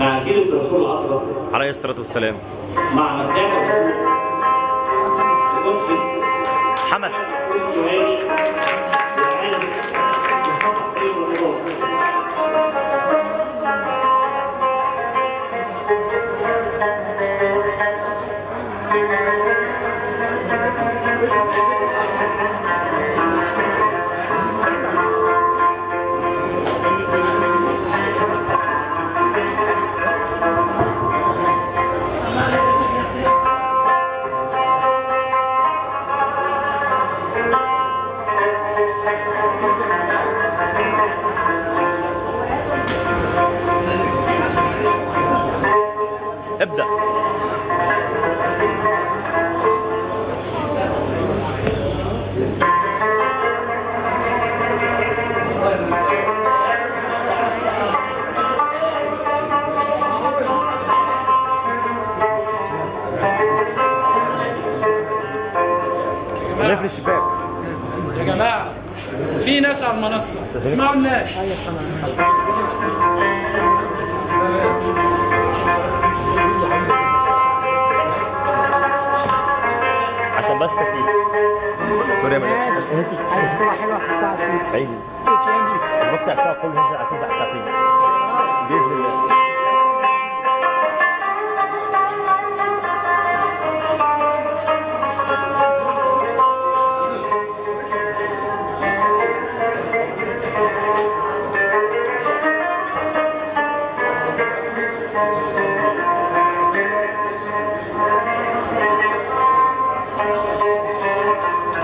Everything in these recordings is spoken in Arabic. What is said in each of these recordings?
مع سيرة الرسول الأكبر عليه الصلاة والسلام، مع مداح الرسول المنشد حمد السؤالي والعالم وفقط سير رمضان. ابدأ. نقفل الشباك يا جماعة، في ناس على المنصة، اسمعوا الناس. عشان بس تكييف. سوري يا مريم. عايز الصورة حلوة احطها على الفيس. عيني. تسلم لي. المقطع بتاعه كله نزل على الفيس بعد ساعتين. بإذن الله.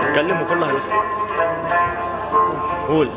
اتكلم وكله هيسمع. قول.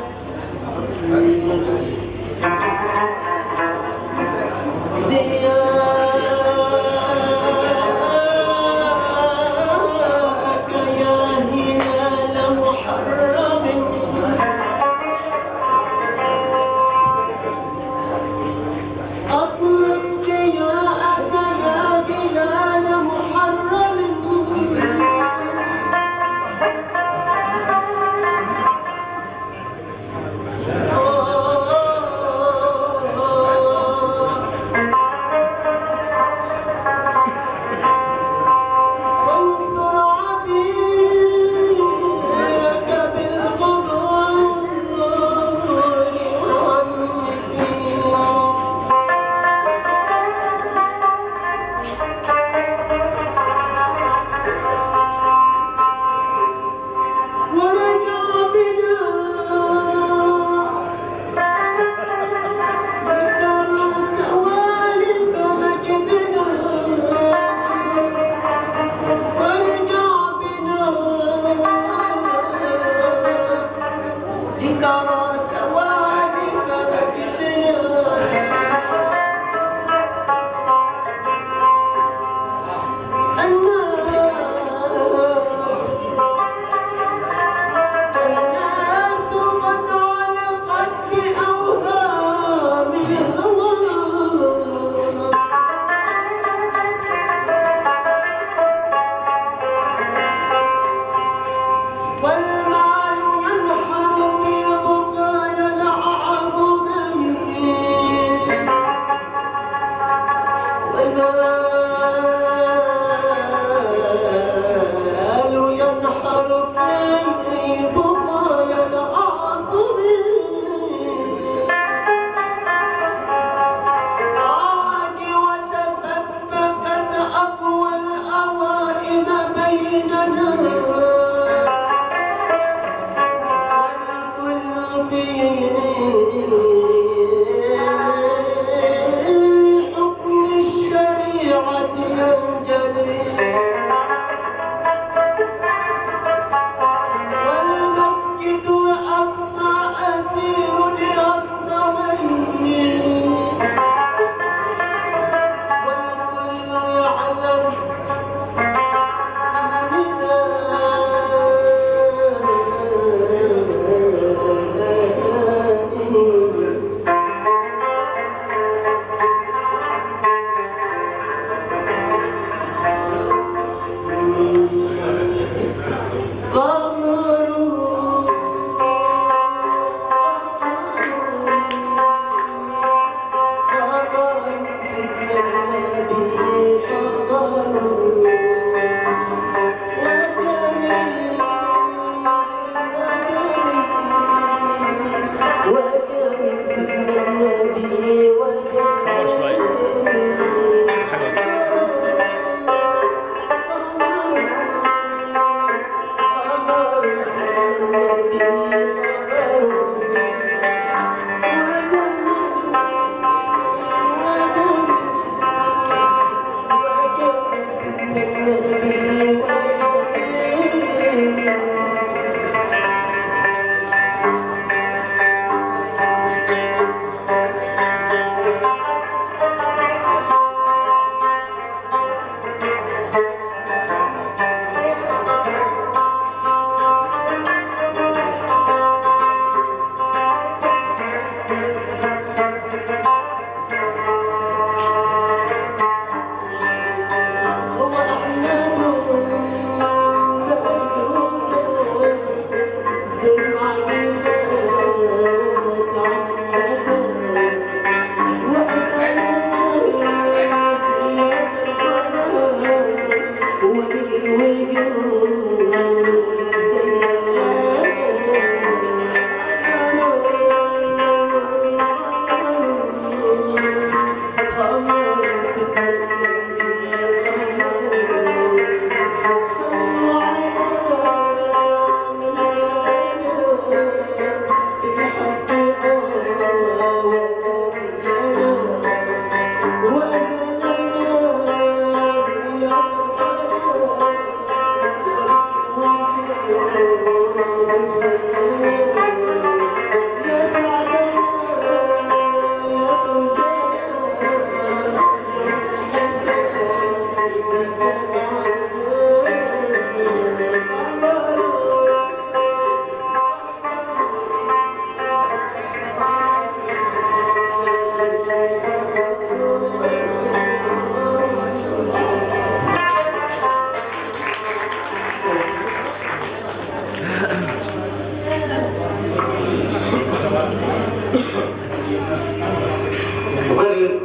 مبرر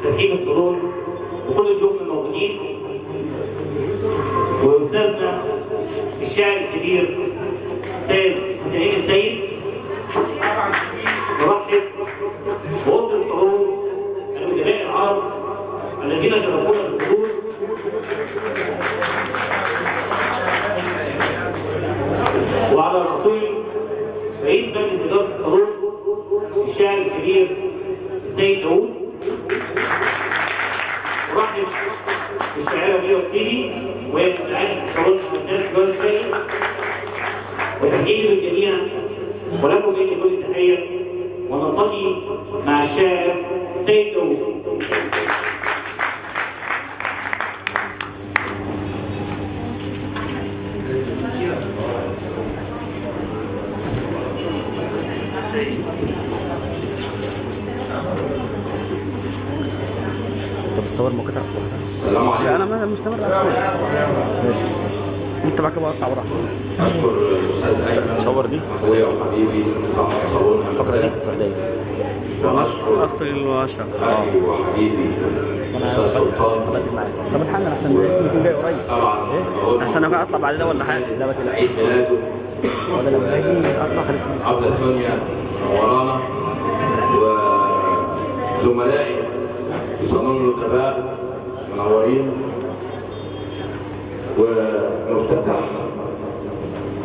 ترحيب السرور وكل الضيوف الموجودين واستاذنا الشاعر الكبير سيد سعيد السيد. نرحب بوسط السرور الادباء العرب الذين شرفونا بالحضور، وعلى رأسهم رئيس مجلس إدارة السرور الشاعر الكبير السيد داوود. نرحب بالشاعرة ميرا التيلي وهي بتتعلم السرور والناس جوز السيد، وتحيي للجميع ولكم مني كل التحية، ونلتقي مع الشاعر سيد داوود. طب الصور مقطع السلام عليكم. انا مستمر على الصور. ماشي انت بعد كده اطلع براحتك. اشكر الاستاذ ايمن صور دي اخويا وحبيبي صاحب صالون الفقره هندسه، دي ونشكر افصل الاشرف اخي وحبيبي الاستاذ سلطان. طب الحمد احسن يكون جاي قريب طبعا احسن انا اطلع بعد ده ولا حاجه. لا بتلاقي عيد ميلاده ولا لما اجي اطلع خليك عبده سونيا ورانا وزملائي في صالون الادباء منورين. ونفتتح.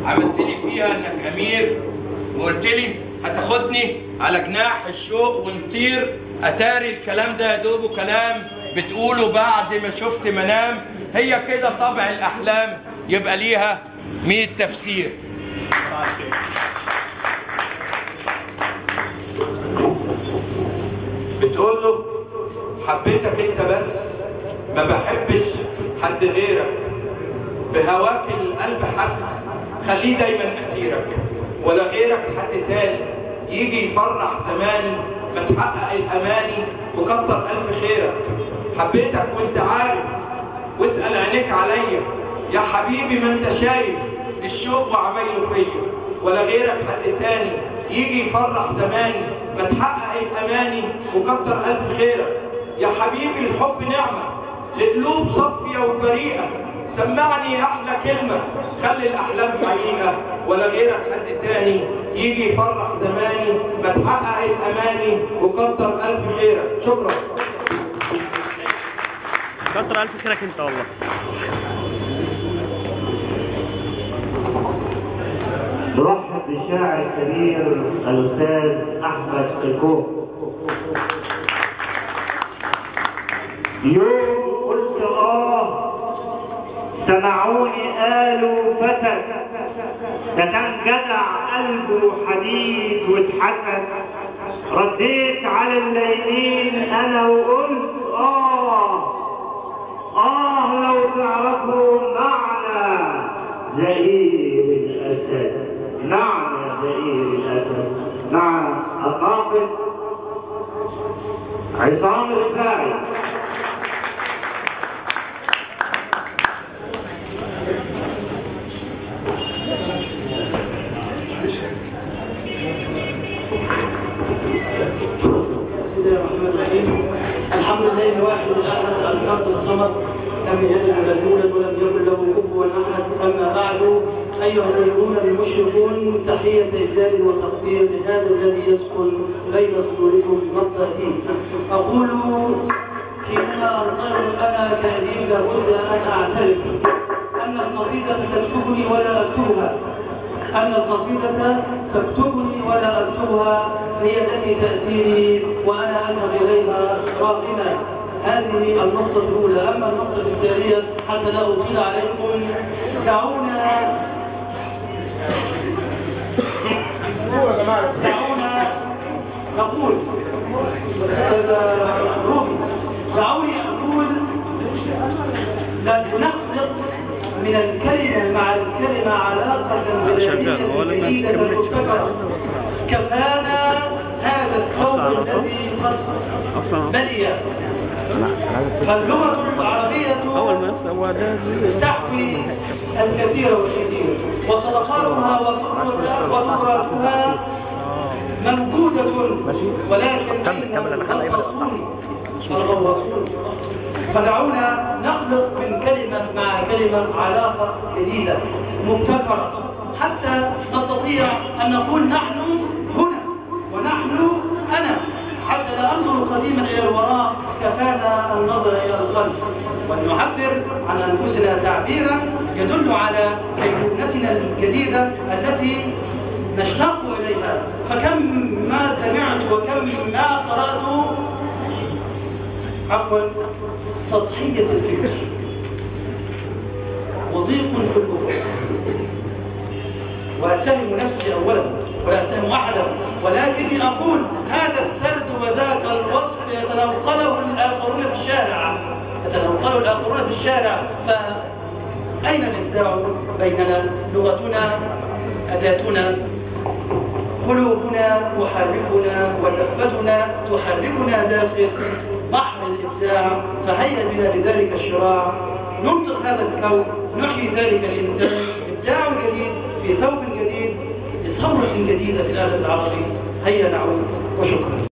عملت لي فيها انك امير وقلت لي هتاخدني على جناح الشوق ونطير. اتاري الكلام ده يا دوبه كلام بتقوله بعد ما شفت منام. هي كده طبع الاحلام يبقى ليها 100 تفسير. بتقول له حبيتك انت بس ما بحبش حد غيرك، بهواك القلب حس خليه دايما اسيرك، ولا غيرك حد تاني يجي يفرح زماني ما تحقق الاماني وكتر الف خيرك. حبيتك وانت عارف واسال عينيك عليا يا حبيبي، ما انت شايف الشوق وعمايله فيا، ولا غيرك حد تاني يجي يفرح زماني ما تحقق الاماني وكتر الف خيرك. يا حبيبي الحب نعمه لقلوب صافيه وبريئه، سمعني احلى كلمه خلي الاحلام حقيقه، ولا غيرك حد تاني يجي يفرح زماني ما تحقق الاماني وكتر الف خيرك. شكرا. كتر الف خيرك انت والله. نرحب بالشاعر الكبير الاستاذ احمد الكوخ. يوم قلت سمعوني قالوا فتى ده كان جدع قلبه حديد واتحسد، رديت على النايمين انا وقلت لو تعرفوا معنى زئير الاسد، معنى زئير الاسد مع الناقد عصام الرفاعي. بسم الله الرحمن الرحيم. الحمد لله الواحد الاحد الفرد الصمد لم يلد ولم يولد ولم يكن له كفوا احد. اما بعد، ايها النبيون المشركون، تحيه اجلال وتقدير لهذا الذي يسكن بين صدوركم مضاتي. اقول حينما انطلق انا كاديب لابد ان اعترف ان القصيده تكتبني ولا اكتبها، أن القصيدة تكتبني ولا أكتبها، هي التي تأتيني وأنا أذهب إليها راغما. هذه النقطة الأولى. أما النقطة الثانية حتى لا أطيل عليكم، دعونا نقول دعوني أقول لا نخلق من الكلمة مع الكلمة علاقة بلدية جديدة مبتكرة. كفانا هذا الثوب الذي قد بلي. فاللغة العربية تحوي الكثير والكثير، وصدقاتها وضروراتها موجودة، ولكن الغواصون. فدعونا نخلق من كلمة مع كلمة علاقة جديدة مبتكرة، حتى نستطيع أن نقول نحن هنا ونحن أنا، حتى لا ننظر قديما إلى الوراء، كفانا النظر إلى الخلف، وأن نعبر عن أنفسنا تعبيرا يدل على كينونتنا الجديدة التي نشتاق إليها. فكم ما سمعت وكم ما قرأت سطحية الفكر وضيق في الأفق، وأتهم نفسي أولا ولا أتهم أحدا، ولكني أقول هذا السرد وذاك الوصف يتناقله الآخرون في الشارع، فأين الإبداع بيننا؟ لغتنا، أداتنا، قلوبنا محركنا، ودفتنا تحركنا داخل بحر الإبداع. فهيا بنا بذلك الشراع ننطق هذا الكون، نحيي ذلك الإنسان. إبداع جديد في ثوب جديد لثورة جديدة في الأدب العربي. هيا نعود، وشكرا.